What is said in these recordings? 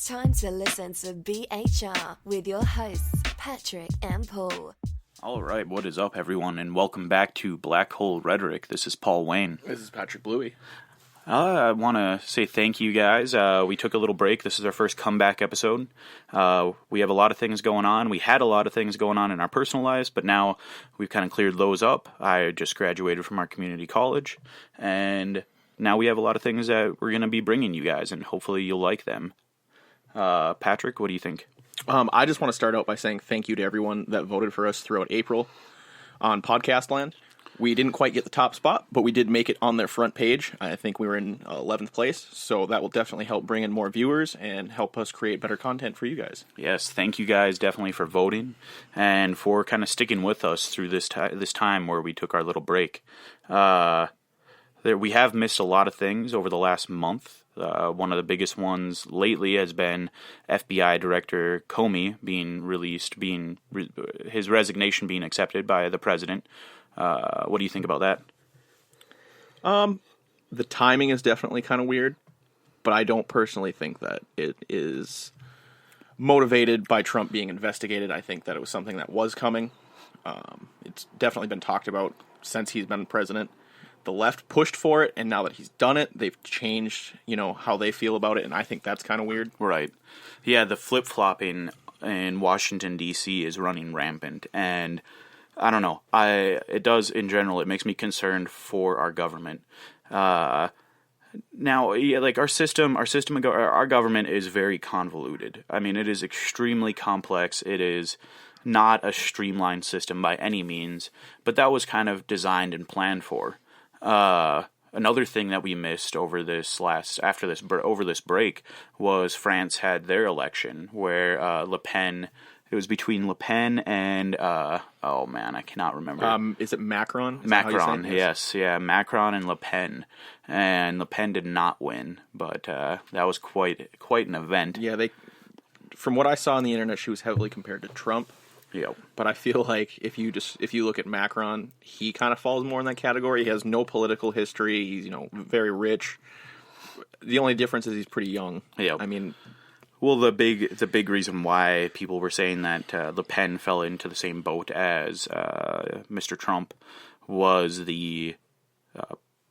It's time to listen to BHR with your hosts, Patrick and Paul. All right, what is up, everyone, and welcome back to Black Hole Rhetoric. This is Paul Wayne. This is Patrick Bluey. I want to say thank you, guys. We took a little break. This is our first comeback episode. We have a lot of things going on. We had a lot of things going on in our personal lives, but now we've kind of cleared those up. I just graduated from our community college, and now we have a lot of things that we're going to be bringing you guys, and hopefully you'll like them. Patrick, what do you think? I just want to start out by saying thank you to everyone that voted for us throughout April on Podcast Land. We didn't quite get the top spot, but we did make it on their front page. I think we were in 11th place, so that will definitely help bring in more viewers and help us create better content for you guys. Yes, thank you guys definitely for voting and for kind of sticking with us through this time where we took our little break. We have missed a lot of things over the last month. One of the biggest ones lately has been FBI Director Comey being released, his resignation being accepted by the president. What do you think about that? The timing is definitely kind of weird, but I don't personally think that it is motivated by Trump being investigated. I think that it was something that was coming. It's definitely been talked about since he's been president. The left pushed for it, and now that he's done it, they've changed, how they feel about it, and I think that's kind of weird. Right. Yeah, the flip-flopping in Washington, D.C. is running rampant, and I don't know. It does, in general, it makes me concerned for our government. Now, yeah, like our government is very convoluted. I mean, it is extremely complex. It is not a streamlined system by any means, but that was kind of designed and planned for. Another thing that we missed over this break was France had their election where Le Pen. It was between Le Pen and I cannot remember. Is it Macron? Macron, yes, yeah, Macron and Le Pen, and Le Pen did not win, but that was quite an event. Yeah, from what I saw on the internet, she was heavily compared to Trump. Yep. But I feel like if you look at Macron, he kind of falls more in that category. He has no political history. He's very rich. The only difference is he's pretty young. Yeah. I mean. Well, the big reason why people were saying that Le Pen fell into the same boat as Mr. Trump was the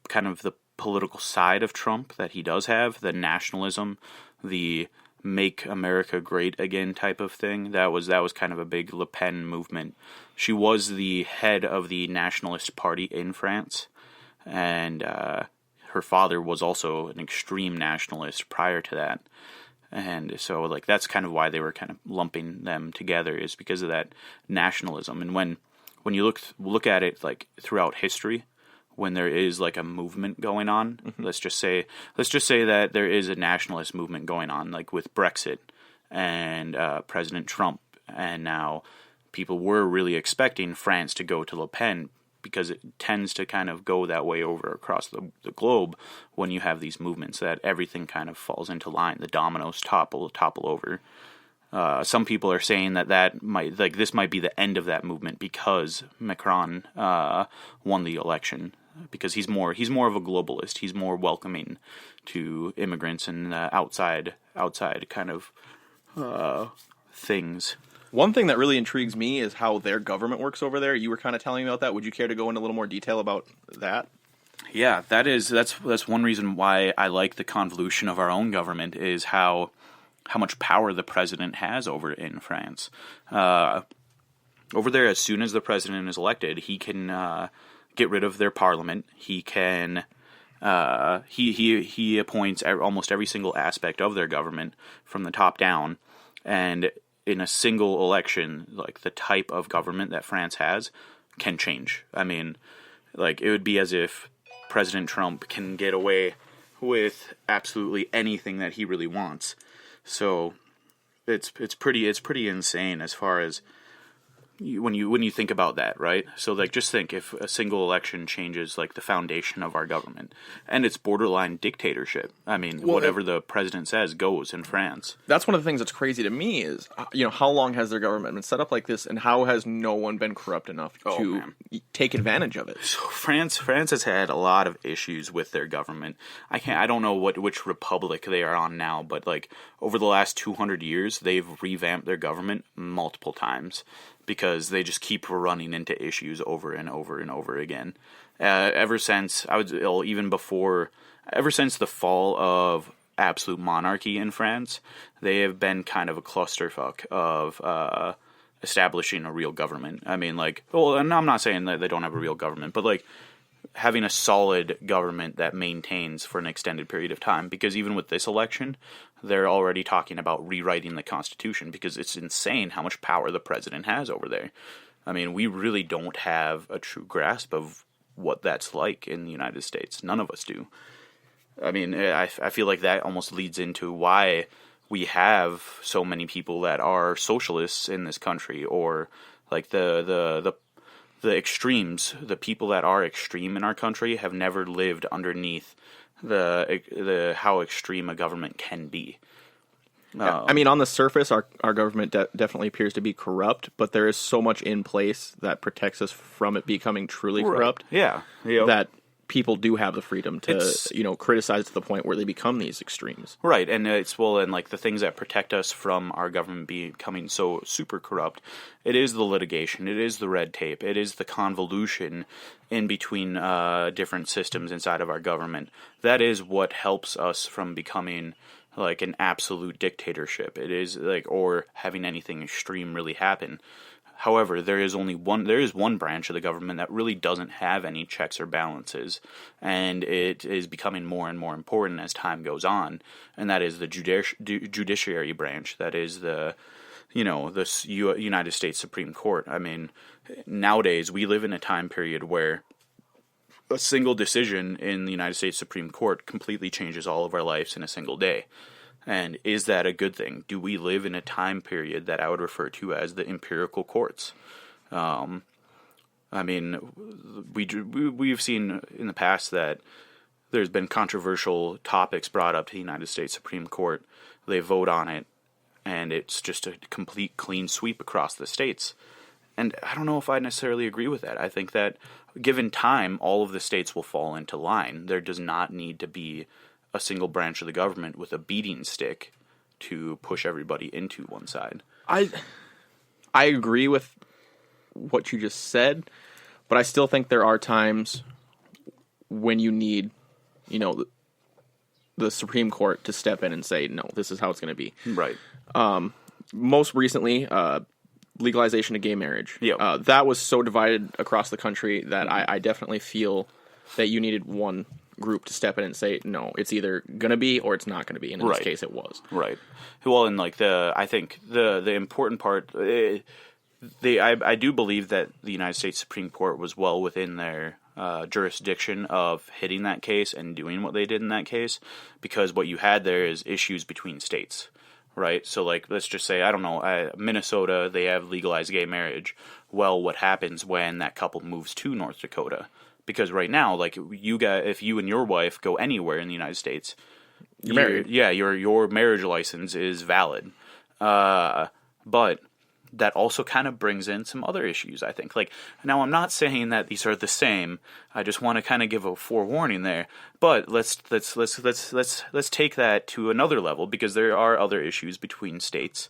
kind of the political side of Trump that he does have, the nationalism, the Make America Great Again type of thing. That was kind of a big Le Pen movement. She was the head of the Nationalist Party in France, and her father was also an extreme nationalist prior to that. And so, that's kind of why they were kind of lumping them together, is because of that nationalism. And when you look at it, throughout history, when there is, a movement going on, mm-hmm. let's just say that there is a nationalist movement going on, with Brexit and President Trump. And now people were really expecting France to go to Le Pen, because it tends to kind of go that way over across the globe when you have these movements, that everything kind of falls into line. The dominoes topple over. Some people are saying that might, this might be the end of that movement because Macron won the election, because he's more of a globalist. He's more welcoming to immigrants and outside kind of things. One thing that really intrigues me is how their government works over there. You were kind of telling me about that. Would you care to go into a little more detail about that? Yeah, that's one reason why I like the convolution of our own government, is how much power the president has over in France. Over there, as soon as the president is elected, he can get rid of their parliament. He can he appoints almost every single aspect of their government from the top down, and in a single election, the type of government that France has can change. I mean, it would be as if President Trump can get away with absolutely anything that he really wants. So it's pretty insane as far as when you think about that, right? So like, just think if a single election changes like the foundation of our government, and it's borderline dictatorship. I mean, whatever the president says goes in France. That's one of the things that's crazy to me is, how long has their government been set up like this, and how has no one been corrupt enough to take advantage of it? So France has had a lot of issues with their government. I don't know which republic they are on now, but like over the last 200 years, they've revamped their government multiple times because they just keep running into issues over and over and over again. Ever since ever since the fall of absolute monarchy in France, they have been kind of a clusterfuck of establishing a real government. I mean, like, well, and I'm not saying that they don't have a real government, but like having a solid government that maintains for an extended period of time. Because even with this election, they're already talking about rewriting the Constitution because it's insane how much power the president has over there. I mean, we really don't have a true grasp of what that's like in the United States. None of us do. I mean, I feel like that almost leads into why we have so many people that are socialists in this country, or like the extremes. The people that are extreme in our country have never lived underneath the how extreme a government can be. I mean, on the surface, our government definitely appears to be corrupt, but there is so much in place that protects us from it becoming truly corrupt. Yeah, that people do have the freedom to criticize to the point where they become these extremes. Right, and and like the things that protect us from our government becoming so super corrupt, it is the litigation, it is the red tape, it is the convolution in between different systems inside of our government. That is what helps us from becoming like an absolute dictatorship. It is like, or having anything extreme really happen. However, there is one branch of the government that really doesn't have any checks or balances, and it is becoming more and more important as time goes on, and that is the judiciary branch. That is the United States Supreme Court. I mean, nowadays we live in a time period where a single decision in the United States Supreme Court completely changes all of our lives in a single day. And is that a good thing? Do we live in a time period that I would refer to as the empirical courts? I mean, we've seen in the past that there's been controversial topics brought up to the United States Supreme Court. They vote on it, and it's just a complete clean sweep across the states. And I don't know if I necessarily agree with that. I think that given time, all of the states will fall into line. There does not need to be a single branch of the government with a beating stick to push everybody into one side. I agree with what you just said, but I still think there are times when you need, the Supreme Court to step in and say, no, this is how it's going to be. Right. Most recently, legalization of gay marriage. Yep. That was so divided across the country that I definitely feel that you needed one group to step in and say, no, it's either going to be or it's not going to be. And in this case, it was. Right. Well, and like I think the important part, I do believe that the United States Supreme Court was well within their jurisdiction of hitting that case and doing what they did in that case, because what you had there is issues between states. Right, so like, let's just say, I don't know, Minnesota, they have legalized gay marriage. Well, what happens when that couple moves to North Dakota? Because right now, like, if you and your wife go anywhere in the United States, you're married. Yeah, your marriage license is valid. But that also kind of brings in some other issues, I think. Like, now I'm not saying that these are the same. I just want to kind of give a forewarning there. But let's take that to another level, because there are other issues between states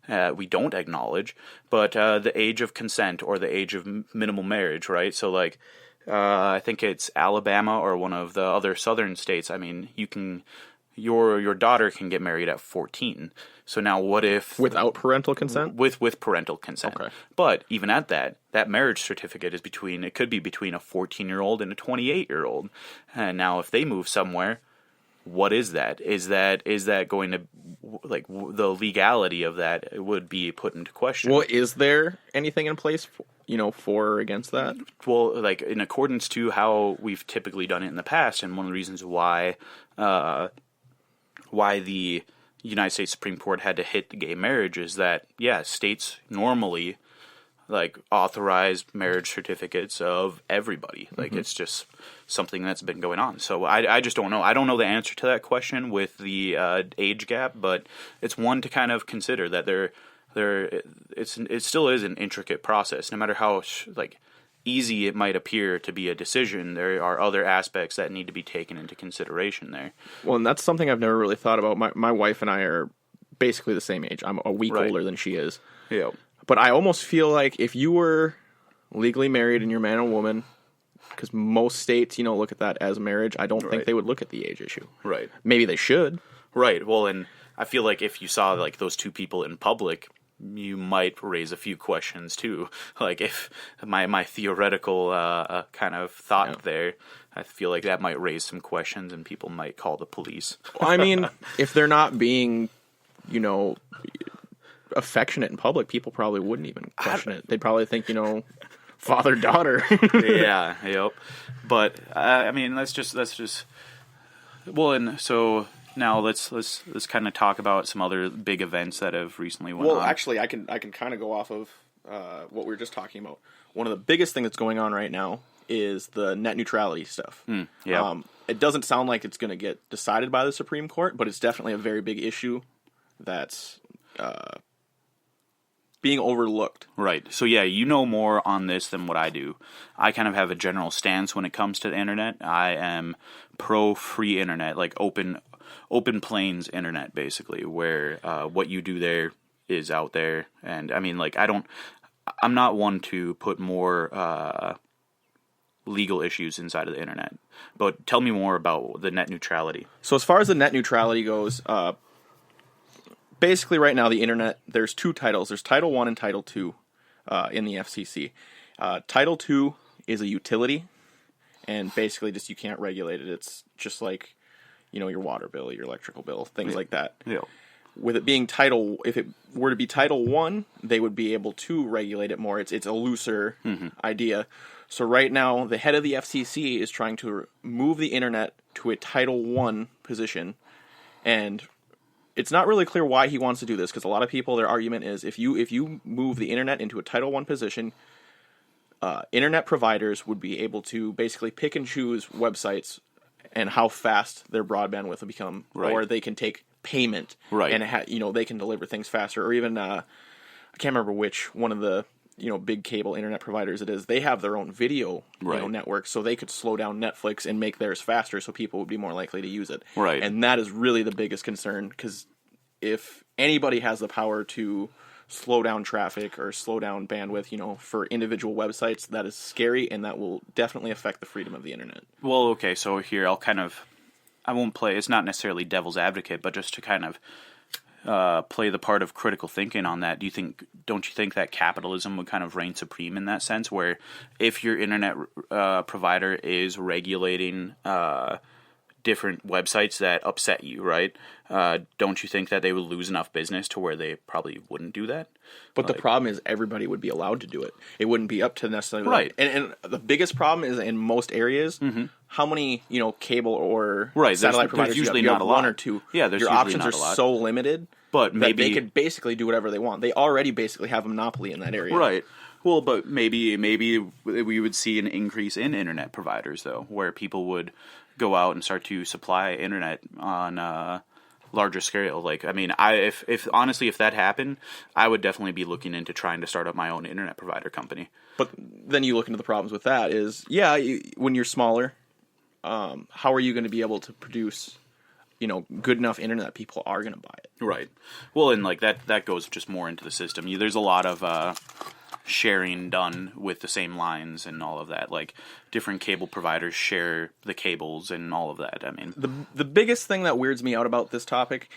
we don't acknowledge. But the age of consent, or the age of minimal marriage, right? So like, I think it's Alabama or one of the other southern states. I mean, your daughter can get married at 14. So now what if... Without parental consent? With parental consent. Okay. But even at that marriage certificate is it could be between a 14-year-old and a 28-year-old. And now if they move somewhere, what is that? Is that going to, like, the legality of that would be put into question? Well, is there anything in place for or against that? Well, like, in accordance to how we've typically done it in the past, and one of the reasons why the United States Supreme Court had to hit the gay marriage is that, yeah, states normally like authorized marriage certificates of everybody. Like it's just something that's been going on. So I just don't know. I don't know the answer to that question with the age gap, but it's one to kind of consider that it still is an intricate process. No matter how easy it might appear to be a decision, there are other aspects that need to be taken into consideration there. Well, and that's something I've never really thought about. My wife and I are basically the same age. I'm a week older than she is. Yeah. But I almost feel like if you were legally married and you're man and woman, because most states, look at that as marriage, I don't think they would look at the age issue. Right. Maybe they should. Right. Well, and I feel like if you saw those two people in public, you might raise a few questions too. Like if my theoretical kind of thought there, I feel like that might raise some questions and people might call the police. I mean, if they're not being, affectionate in public, people probably wouldn't even question it. They'd probably think, father daughter. Yeah. Yep. But I mean, let's just. Well, and so now let's kind of talk about some other big events that have recently went on. Well, actually, I can kind of go off of what we were just talking about. One of the biggest things that's going on right now is the net neutrality stuff. Yeah. It doesn't sound like it's going to get decided by the Supreme Court, but it's definitely a very big issue that's being overlooked. Right. So yeah, you know more on this than what I do. I kind of have a general stance when it comes to the internet. I am pro free internet, like open plains internet, basically, where what you do there is out there. And I mean, I'm not one to put more legal issues inside of the internet. But tell me more about the net neutrality. So as far as the net neutrality goes, basically right now the internet, there's two titles. There's Title I and Title II in the FCC. Title II is a utility, and basically just you can't regulate it. It's just like, your water bill, your electrical bill, things like that. Yeah. With it being if it were to be Title I, they would be able to regulate it more. It's a looser idea. So right now, the head of the FCC is trying to move the internet to a Title I position, and it's not really clear why he wants to do this, because a lot of people, their argument is if you move the internet into a Title I position, internet providers would be able to basically pick and choose websites and how fast their broadband width will become, or they can take payment, and they can deliver things faster, or even I can't remember which one of the big cable internet providers it is. They have their own video network, so they could slow down Netflix and make theirs faster, so people would be more likely to use it. Right, and that is really the biggest concern, because if anybody has the power to slow down traffic or slow down bandwidth, for individual websites, that is scary, and that will definitely affect the freedom of the internet. Well, okay, so here I won't play, it's not necessarily devil's advocate, but just to kind of play the part of critical thinking on that. Don't you think that capitalism would kind of reign supreme in that sense, where if your internet provider is regulating different websites that upset you, right? Don't you think that they would lose enough business to where they probably wouldn't do that? But the problem is everybody would be allowed to do it. It wouldn't be up to necessarily... Right. And the biggest problem is in most areas, how many, cable or satellite providers there's usually you have? Not a lot. One or two. Yeah, there's your usually options not are a lot. so limited but maybe that they could basically do whatever they want. They already basically have a monopoly in that area. Right. Well, but maybe we would see an increase in internet providers, though, where people would go out and start to supply internet on a larger scale. Like, I mean, if honestly, if that happened, I would definitely be looking into trying to start up my own internet provider company. But then you look into the problems with that is, when you're smaller, how are you going to be able to produce, good enough internet that people are going to buy it? Right. Well, and that goes just more into the system. There's a lot of sharing done with the same lines and all of that. Like, different cable providers share the cables and all of that. I mean, the biggest thing that weirds me out about this topic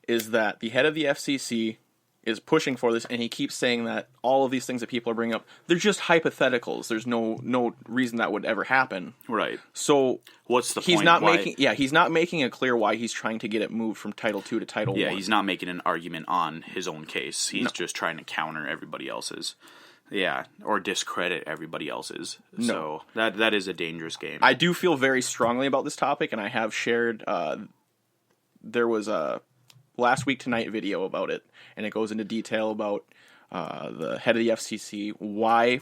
is that the head of the FCC is pushing for this, and he keeps saying that all of these things that people are bringing up, they're just hypotheticals. There's no reason that would ever happen. Right. So what's the he's point? Not making he's not making it clear why he's trying to get it moved from Title II to Title I. Yeah, he's not making an argument on his own case. He's just trying to counter everybody else's. Yeah, or discredit everybody else's. No. So that is a dangerous game. I do feel very strongly about this topic, and I have shared. There was a Last Week Tonight video about it, and it goes into detail about the head of the FCC, why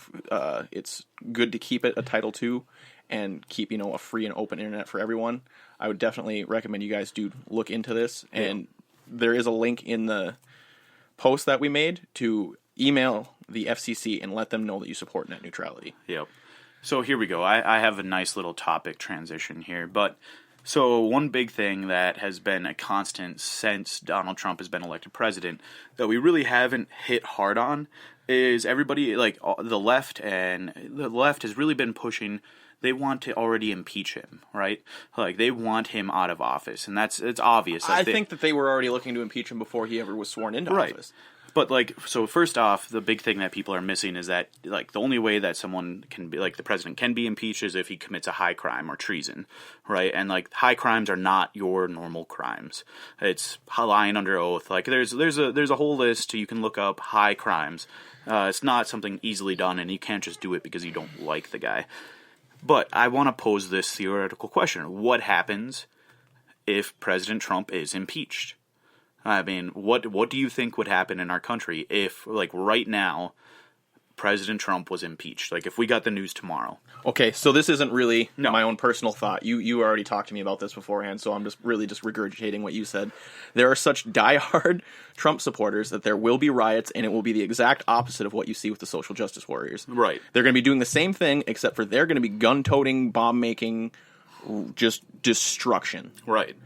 it's good to keep it a Title II and keep, a free and open internet for everyone. I would definitely recommend you guys do look into this. Yeah. And there is a link in the post that we made to email the FCC and let them know that you support net neutrality. Yep. So here we go. I have a nice little topic transition here. But so one big thing that has been a constant since Donald Trump has been elected president that we really haven't hit hard on is everybody, like the left has really been pushing. They want to already impeach him, right? Like, they want him out of office, and it's obvious. I think that they were already looking to impeach him before he ever was sworn into office. But, so first off, the big thing that people are missing is that, the only way that someone can be, the president can be impeached is if he commits a high crime or treason, right? And, high crimes are not your normal crimes. It's lying under oath. There's a whole list you can look up, high crimes. It's not something easily done, and you can't just do it because you don't like the guy. But I want to pose this theoretical question. What happens if President Trump is impeached? I mean, what do you think would happen in our country if, right now, President Trump was impeached? If we got the news tomorrow. Okay, so this isn't really my own personal thought. You already talked to me about this beforehand, so I'm just regurgitating what you said. There are such diehard Trump supporters that there will be riots, and it will be the exact opposite of what you see with the social justice warriors. Right. They're going to be doing the same thing, except for they're going to be gun-toting, bomb-making, just destruction. Right.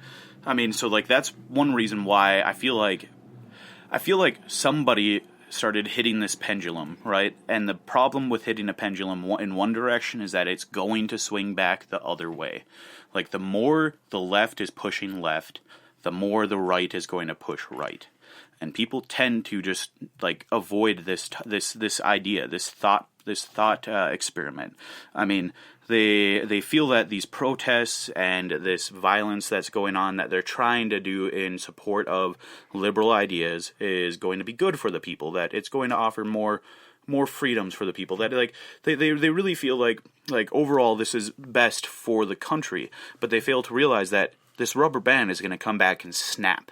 I mean, so that's one reason why I feel like somebody started hitting this pendulum, right? And the problem with hitting a pendulum in one direction is that it's going to swing back the other way. The more the left is pushing left, the more the right is going to push right. And people tend to just avoid this idea, this thought experiment. I mean, they feel that these protests and this violence that's going on that they're trying to do in support of liberal ideas is going to be good for the people, that it's going to offer more freedoms for the people, that they really feel like overall this is best for the country, but they fail to realize that this rubber band is going to come back and snap.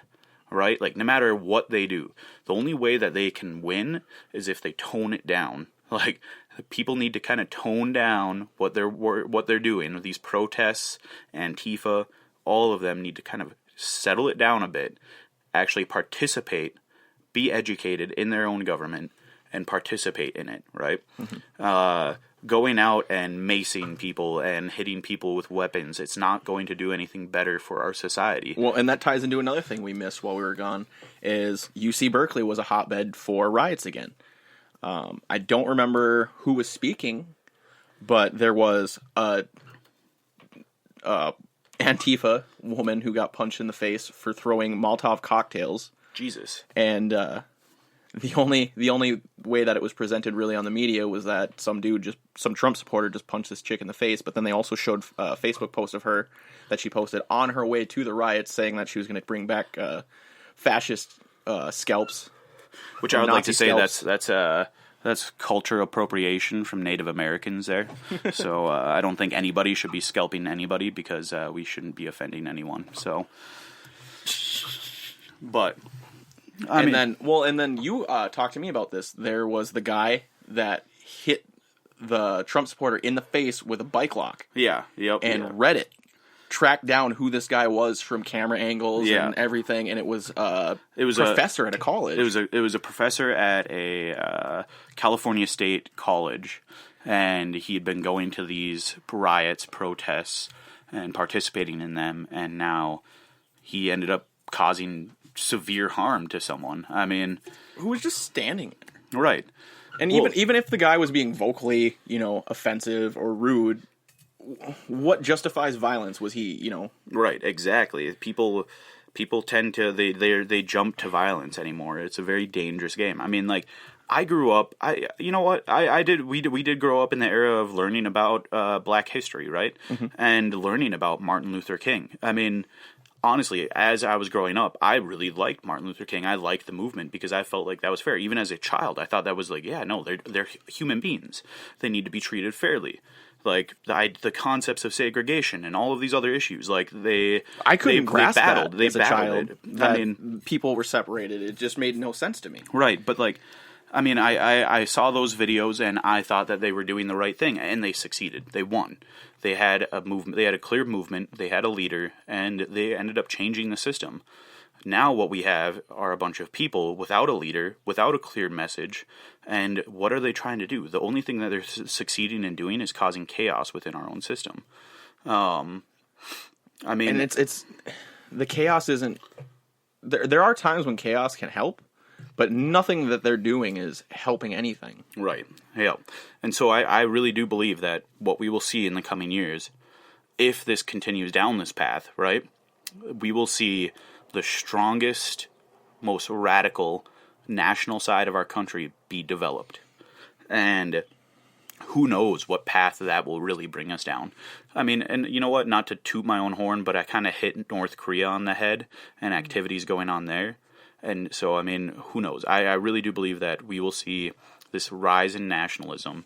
Right? No matter what they do, the only way that they can win is if they tone it down. People need to kind of tone down what they're doing. These protests, Antifa, all of them need to kind of settle it down a bit, actually participate, be educated in their own government, and participate in it, right? Mm-hmm. Going out and macing people and hitting people with weapons, it's not going to do anything better for our society. Well, and that ties into another thing we missed while we were gone, is UC Berkeley was a hotbed for riots again. I don't remember who was speaking, but there was a Antifa woman who got punched in the face for throwing Molotov cocktails. Jesus. And the only way that it was presented really on the media was that some Trump supporter just punched this chick in the face, but then they also showed a Facebook post of her that she posted on her way to the riots saying that she was going to bring back fascist scalps. Which I would like to say that's culture appropriation from Native Americans there. So I don't think anybody should be scalping anybody because we shouldn't be offending anyone. So, but and then you talked to me about this. There was the guy that hit the Trump supporter in the face with a bike lock. Yeah. Yep. And Reddit tracked down who this guy was from camera angles and everything, and it was a professor at a college. It was a professor at a California State college, and he had been going to these riots, protests, and participating in them, and now he ended up causing severe harm to someone. I mean, who was just standing there. Right. And even if the guy was being vocally, offensive or rude, what justifies violence? Was he, Right, exactly. People tend to they jump to violence anymore. It's a very dangerous game. I mean, I grew up. We did grow up in the era of learning about Black history, right? Mm-hmm. And learning about Martin Luther King. I mean, honestly, as I was growing up, I really liked Martin Luther King. I liked the movement because I felt like that was fair. Even as a child, I thought that was they're human beings. They need to be treated fairly. The concepts of segregation and all of these other issues, I couldn't grasp that as a child. That people were separated. It just made no sense to me. Right, but I mean, I saw those videos and I thought that they were doing the right thing, and they succeeded. They won. They had a movement. They had a clear movement. They had a leader, and they ended up changing the system. Now what we have are a bunch of people without a leader, without a clear message, and what are they trying to do? The only thing that they're succeeding in doing is causing chaos within our own system. I mean, and it's the chaos isn't. There are times when chaos can help. But nothing that they're doing is helping anything. Right. Yeah. And so I really do believe that what we will see in the coming years, if this continues down this path, right, we will see the strongest, most radical national side of our country be developed. And who knows what path that will really bring us down. I mean, and you know what, not to toot my own horn, but I kind of hit North Korea on the head and activities going on there. And so, I mean, who knows? I really do believe that we will see this rise in nationalism,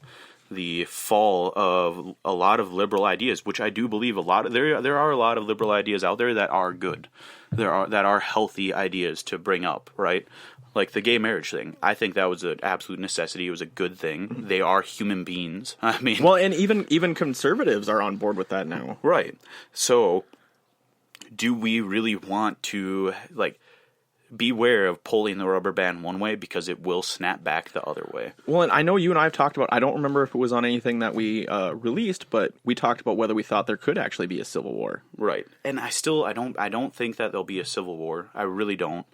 the fall of a lot of liberal ideas, which I do believe there are a lot of liberal ideas out there that are good. That are healthy ideas to bring up, right? Like the gay marriage thing. I think that was an absolute necessity. It was a good thing. They are human beings. I mean, well, and even conservatives are on board with that now. Right. So, do we really want to, like, beware of pulling the rubber band one way because it will snap back the other way. Well, and I know you and I have talked about, I don't remember if it was on anything that we released, but we talked about whether we thought there could actually be a civil war. Right. And I don't think that there'll be a civil war. I really don't.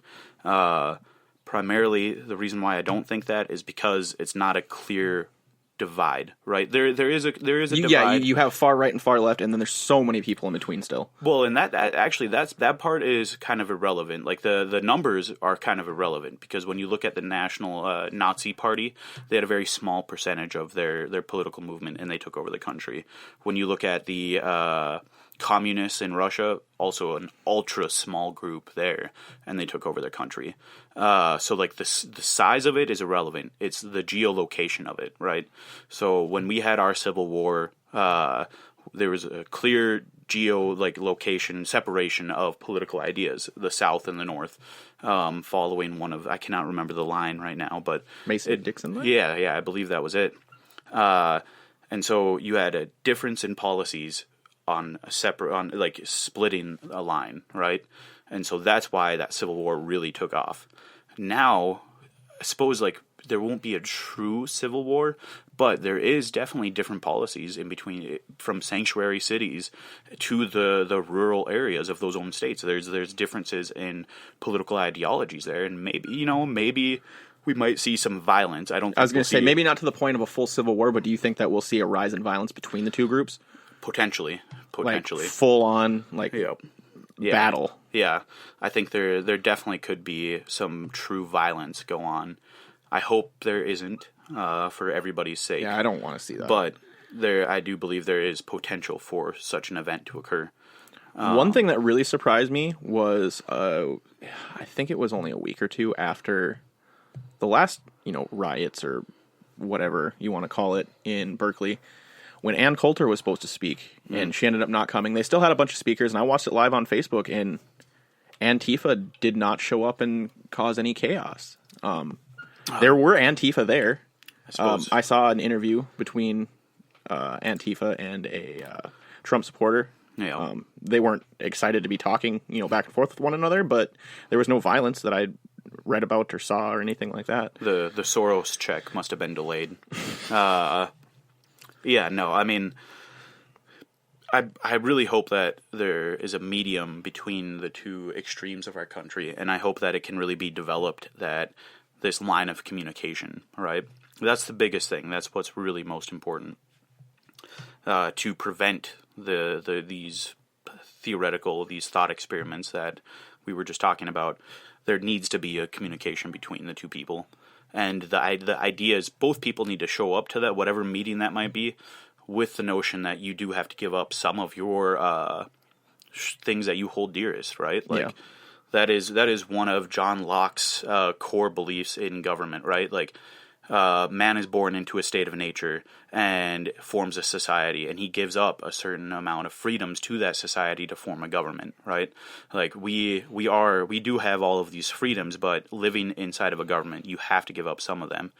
Primarily, the reason why I don't think that is because it's not a clear divide, right? There is a divide. Yeah, you have far right and far left, and then there's so many people in between still. Well, and that part is kind of irrelevant. Like the numbers are kind of irrelevant because when you look at the national Nazi Party, they had a very small percentage of their political movement, and they took over the country. When you look at the communists in Russia, also an ultra small group there, and they took over their country. So like the size of it is irrelevant. It's the geolocation of it, right? So when we had our civil war, there was a clear location separation of political ideas, the South and the North, following one of, I cannot remember the line right now, but Mason-Dixon line? Yeah, I believe that was it. And so you had a difference in policies on splitting a line, right? And so that's why that Civil War really took off. Now, I suppose there won't be a true civil war, but there is definitely different policies in between, from sanctuary cities to the rural areas of those own states. There's differences in political ideologies there, and maybe we might see some violence. I was going to say maybe not to the point of a full civil war, but do you think that we'll see a rise in violence between the two groups? Potentially, like full on battle. Yeah, I think there definitely could be some true violence go on. I hope there isn't, for everybody's sake. Yeah, I don't want to see that. But I do believe there is potential for such an event to occur. One thing that really surprised me was, I think it was only a week or two after the last, riots or whatever you want to call it in Berkeley, when Ann Coulter was supposed to speak, and she ended up not coming. They still had a bunch of speakers, and I watched it live on Facebook, and Antifa did not show up and cause any chaos. There were Antifa there. I saw an interview between Antifa and a Trump supporter. Yeah. They weren't excited to be talking, back and forth with one another, but there was no violence that I read about or saw or anything like that. The Soros check must have been delayed. Yeah, no, I mean, I really hope that there is a medium between the two extremes of our country, and I hope that it can really be developed, that this line of communication, right? That's the biggest thing. That's what's really most important, to prevent these thought experiments that we were just talking about. There needs to be a communication between the two people. And the idea is both people need to show up to that, whatever meeting that might be, with the notion that you do have to give up some of your things that you hold dearest, right? That is one of John Locke's core beliefs in government, right? man is born into a state of nature and forms a society, and he gives up a certain amount of freedoms to that society to form a government, right? Like we do have all of these freedoms, but living inside of a government, you have to give up some of them.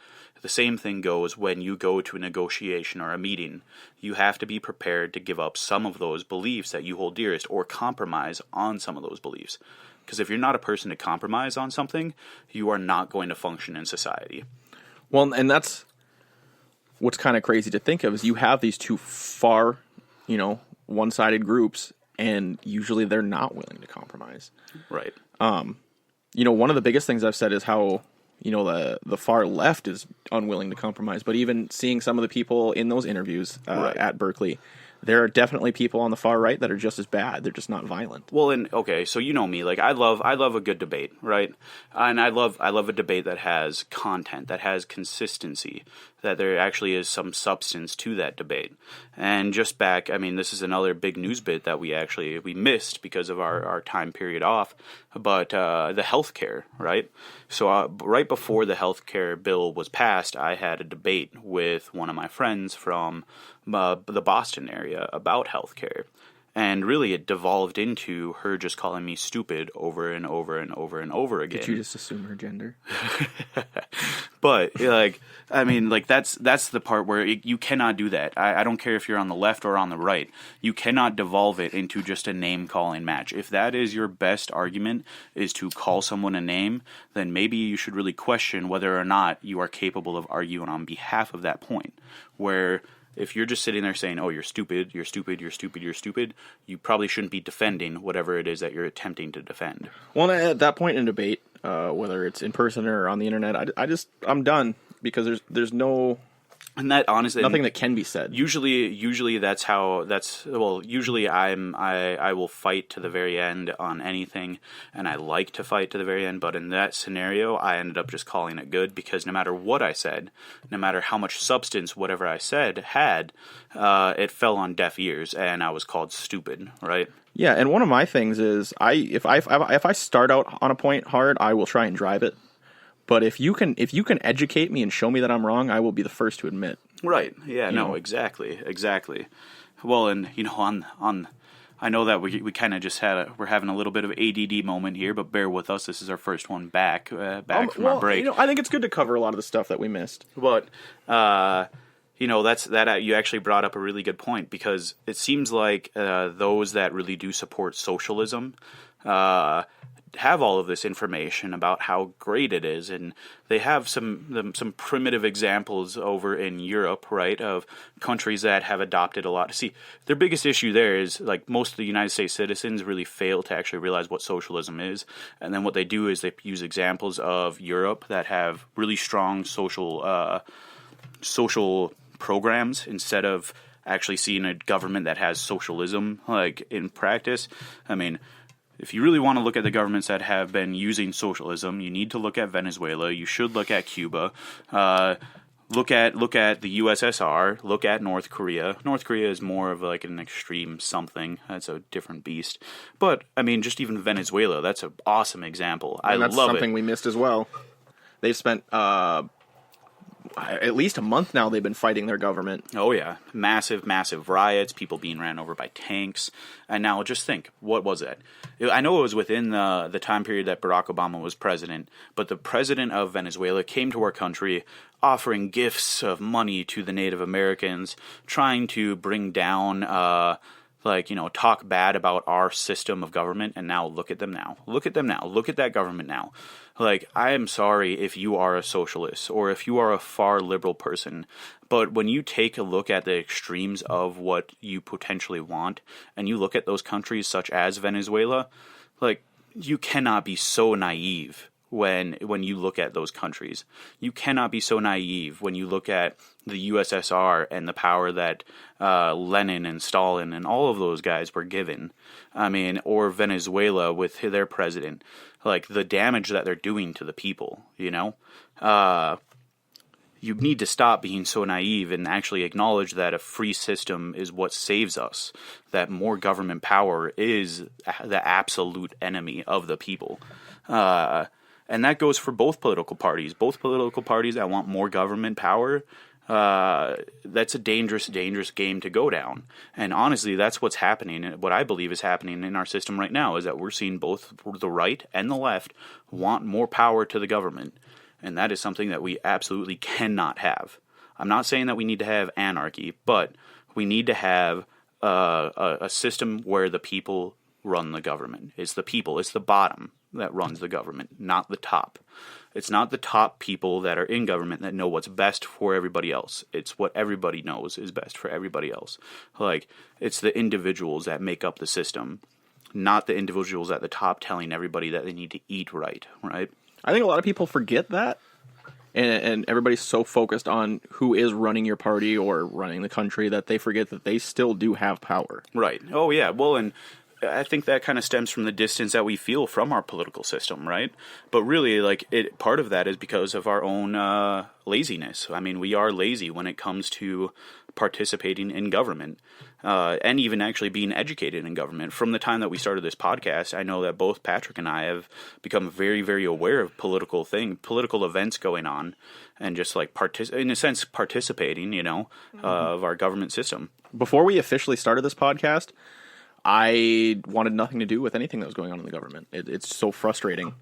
The same thing goes when you go to a negotiation or a meeting. You have to be prepared to give up some of those beliefs that you hold dearest, or compromise on some of those beliefs. Because if you're not a person to compromise on something, you are not going to function in society. Well, and that's what's kind of crazy to think of, is you have these two far, one-sided groups, and usually they're not willing to compromise. Right. One of the biggest things I've said is how, the far left is unwilling to compromise. But even seeing some of the people in those interviews at Berkeley, there are definitely people on the far right that are just as bad. They're just not violent. Well, and okay, so you know me, like I love a good debate, right? And I love a debate that has content, that has consistency, that there actually is some substance to that debate. And just back, this is another big news bit that we missed because of our time period off, but the healthcare, right? So right before the healthcare bill was passed, I had a debate with one of my friends from the Boston area about healthcare. And really, it devolved into her just calling me stupid over and over and over and over again. Did you just assume her gender? But that's the part where you cannot do that. I don't care if you're on the left or on the right. You cannot devolve it into just a name calling match. If that is your best argument, is to call someone a name, then maybe you should really question whether or not you are capable of arguing on behalf of that point. Where if you're just sitting there saying, oh, you're stupid, you're stupid, you're stupid, you're stupid, you probably shouldn't be defending whatever it is that you're attempting to defend. Well, at that point in debate, whether it's in person or on the internet, I'm done, because there's no... And that honestly, nothing that can be said. Usually I will fight to the very end on anything, and I like to fight to the very end. But in that scenario, I ended up just calling it good, because no matter what I said, no matter how much substance whatever I said had, it fell on deaf ears, and I was called stupid. Right? Yeah, and one of my things is if I start out on a point hard, I will try and drive it. But if you can educate me and show me that I'm wrong, I will be the first to admit. Right. Yeah. No. Exactly. Well, and I know that we kind of just we're having a little bit of ADD moment here, but bear with us. This is our first one back from our break. I think it's good to cover a lot of the stuff that we missed. But you actually brought up a really good point, because it seems like those that really do support socialism have all of this information about how great it is, and they have some primitive examples over in Europe, right, of countries that have adopted a lot. See, their biggest issue there is, like, most of the United States citizens really fail to actually realize what socialism is, and then what they do is they use examples of Europe that have really strong social programs, instead of actually seeing a government that has socialism, like, in practice. If you really want to look at the governments that have been using socialism, you need to look at Venezuela. You should look at Cuba. Look at the USSR. Look at North Korea. North Korea is more of like an extreme something. That's a different beast. But just even Venezuela, that's an awesome example. I love it. That's something we missed as well. They've spent at least a month now they've been fighting their government. Oh, yeah. Massive riots, people being ran over by tanks. And now just think, what was that? I know it was within the time period that Barack Obama was president, but the president of Venezuela came to our country offering gifts of money to the Native Americans, trying to bring down, talk bad about our system of government, and now look at them now. Look at them now. Look at that government now. I am sorry if you are a socialist or if you are a far liberal person, but when you take a look at the extremes of what you potentially want, and you look at those countries such as Venezuela, you cannot be so naive when you look at those countries. You cannot be so naive when you look at the USSR and the power that Lenin and Stalin and all of those guys were given. Or Venezuela with their president. The damage that they're doing to the people, you need to stop being so naive and actually acknowledge that a free system is what saves us, that more government power is the absolute enemy of the people. And that goes for both political parties. Both political parties that want more government power, that's a dangerous, dangerous game to go down. And honestly, that's what's happening. What I believe is happening in our system right now is that we're seeing both the right and the left want more power to the government. And that is something that we absolutely cannot have. I'm not saying that we need to have anarchy, but we need to have a system where the people run the government. It's the people, it's the bottom that runs the government, not the top. It's not the top people that are in government that know what's best for everybody else. It's what everybody knows is best for everybody else. Like, it's the individuals that make up the system, not the individuals at the top telling everybody that they need to eat right, right? I think a lot of people forget that, and everybody's so focused on who is running your party or running the country that they forget that they still do have power. Right. Oh, yeah. Well, and I think that kind of stems from the distance that we feel from our political system, right? But really, like, part of that is because of our own laziness. I mean, we are lazy when it comes to participating in government, and even actually being educated in government. From the time that we started this podcast, I know that both Patrick and I have become very, very aware of political events going on, and just like in a sense participating, of our government system. Before we officially started this podcast, I wanted nothing to do with anything that was going on in the government. It's so frustrating.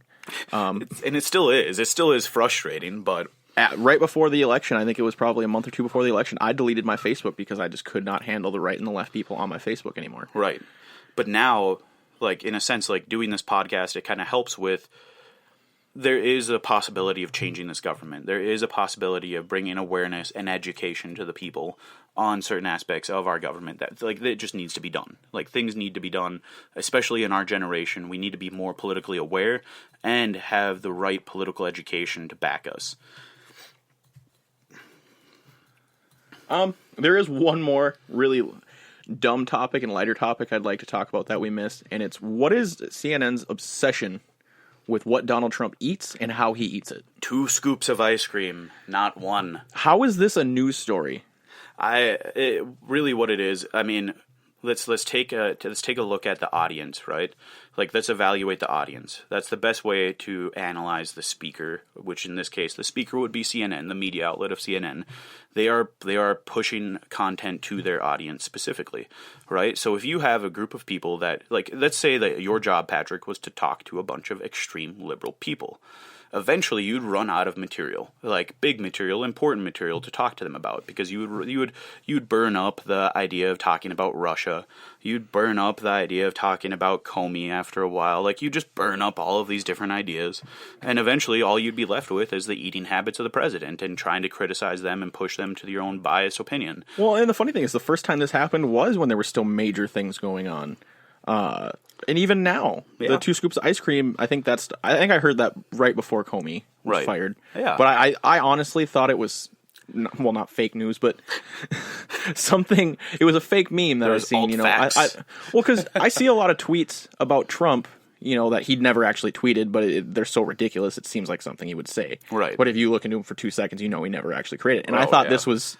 And it still is. It still is frustrating, but right before the election, I think it was probably a month or two before the election, I deleted my Facebook because I just could not handle the right and the left people on my Facebook anymore. Right. But now, like, in a sense, like, doing this podcast, it kind of helps with, there is a possibility of changing this government. There is a possibility of bringing awareness and education to the people on certain aspects of our government that, like, it just needs to be done. Like, things need to be done, especially in our generation. We need to be more politically aware and have the right political education to back us. There is one more really dumb topic and lighter topic I'd like to talk about that we missed, and it's what is CNN's obsession with what Donald Trump eats and how he eats it? 2 scoops of ice cream, not 1. How is this a news story? Really what it is, I mean, let's take a look at the audience, right? Like, let's evaluate the audience. That's the best way to analyze the speaker, which in this case, the speaker would be CNN, the media outlet of CNN. They are pushing content to their audience specifically, right? So if you have a group of people that, like, let's say that your job, Patrick, was to talk to a bunch of extreme liberal people. Eventually you'd run out of material, like big material, important material to talk to them about, because you'd burn up the idea of talking about Russia. You'd burn up the idea of talking about Comey after a while. Like, you just burn up all of these different ideas, and eventually all you'd be left with is the eating habits of the president and trying to criticize them and push them to your own biased opinion. Well, and the funny thing is, the first time this happened was when there were still major things going on. And even now, the 2 scoops of ice cream, I think I heard that right before Comey was fired. Yeah. But I honestly thought it was, well, not fake news, but something, it was a fake meme that I've seen, well, because I see a lot of tweets about Trump, that he'd never actually tweeted, but they're so ridiculous, it seems like something he would say. Right. But if you look into him for 2 seconds, he never actually created it. And I thought this was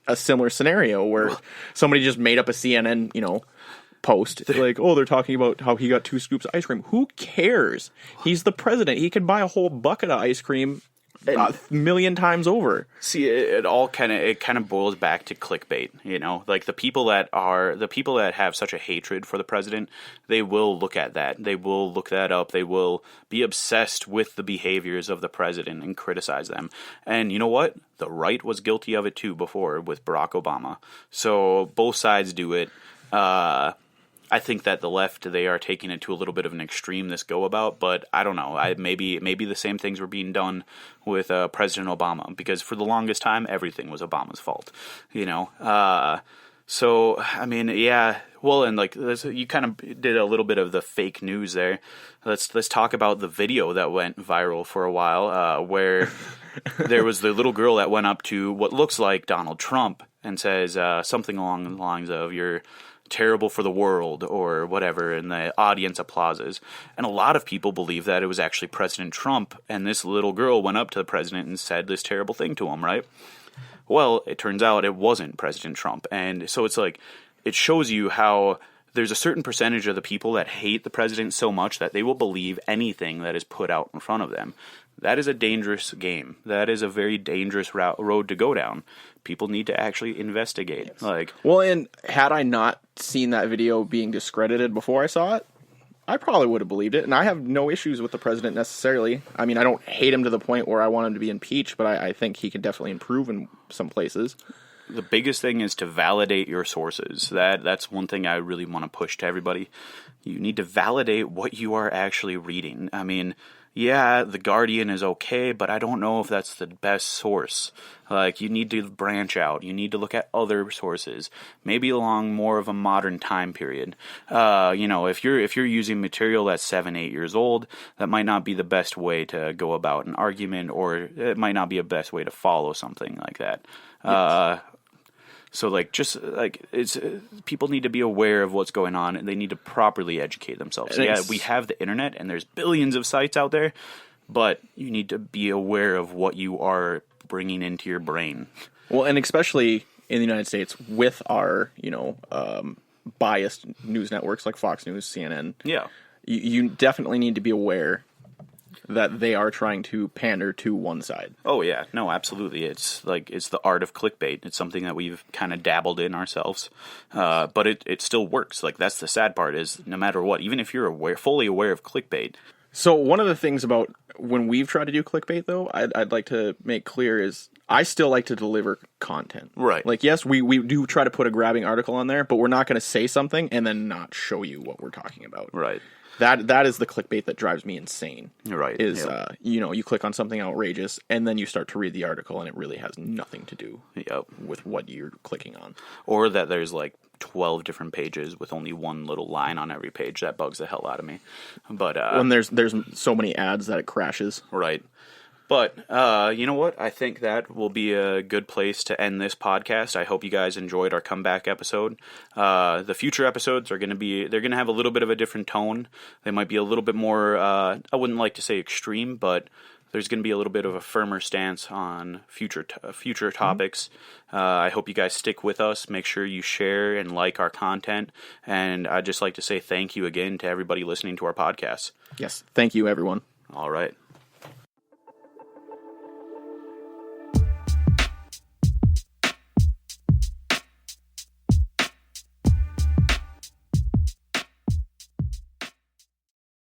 a similar scenario where somebody just made up a CNN, post like, oh, they're talking about how he got 2 scoops of ice cream. Who cares? He's the president. He could buy a whole bucket of ice cream a million times over. See, it kind of boils back to clickbait, like the people that have such a hatred for the president, they will look at that. They will look that up. They will be obsessed with the behaviors of the president and criticize them. And you know what? The right was guilty of it too before with Barack Obama. So both sides do it. I think that the left, they are taking it to a little bit of an extreme, this go about, but I don't know. Maybe the same things were being done with President Obama, because for the longest time, everything was Obama's fault, So, I mean, yeah, well, and like, you kind of did a little bit of the fake news there. Let's talk about the video that went viral for a while, where there was the little girl that went up to what looks like Donald Trump and says something along the lines of, "You're terrible for the world," or whatever, and the audience applauses. And a lot of people believe that it was actually President Trump, and this little girl went up to the president and said this terrible thing to him, right? Well, it turns out it wasn't President Trump. And so it's like, it shows you how there's a certain percentage of the people that hate the president so much that they will believe anything that is put out in front of them. That is a dangerous game. That is a very dangerous road to go down. People need to actually investigate. Yes. Well, and had I not seen that video being discredited before I saw it, I probably would have believed it. And I have no issues with the president necessarily. I mean, I don't hate him to the point where I want him to be impeached, but I think he can definitely improve in some places. The biggest thing is to validate your sources. That's one thing I really want to push to everybody. You need to validate what you are actually reading. I mean, yeah, The Guardian is okay, but I don't know if that's the best source. You need to branch out. You need to look at other sources, maybe along more of a modern time period. If you're using material that's 7-8 years old, that might not be the best way to go about an argument, or it might not be a best way to follow something like that. Yes. It's people need to be aware of what's going on, and they need to properly educate themselves. Yeah, we have the internet, and there's billions of sites out there, but you need to be aware of what you are bringing into your brain. Well, and especially in the United States with our, biased news networks like Fox News, CNN. Yeah, you definitely need to be aware that they are trying to pander to one side. Oh yeah, no, absolutely. It's the art of clickbait. It's something that we've kind of dabbled in ourselves, but it still works. That's the sad part is no matter what, even if you're fully aware of clickbait. So one of the things about when we've tried to do clickbait, though, I'd like to make clear is I still like to deliver content. Right. Yes, we do try to put a grabbing article on there, but we're not going to say something and then not show you what we're talking about. Right. That is the clickbait that drives me insane. Right. Is, you click on something outrageous, and then you start to read the article, and it really has nothing to do with what you're clicking on. Or that there's 12 different pages with only one little line on every page. That bugs the hell out of me. But when there's so many ads that it crashes. Right. But you know what? I think that will be a good place to end this podcast. I hope you guys enjoyed our comeback episode. The future episodes they're going to have a little bit of a different tone. They might be a little bit more, I wouldn't like to say extreme, but there's going to be a little bit of a firmer stance on future topics. I hope you guys stick with us. Make sure you share and like our content. And I'd just like to say thank you again to everybody listening to our podcast. Yes. Thank you, everyone. All right.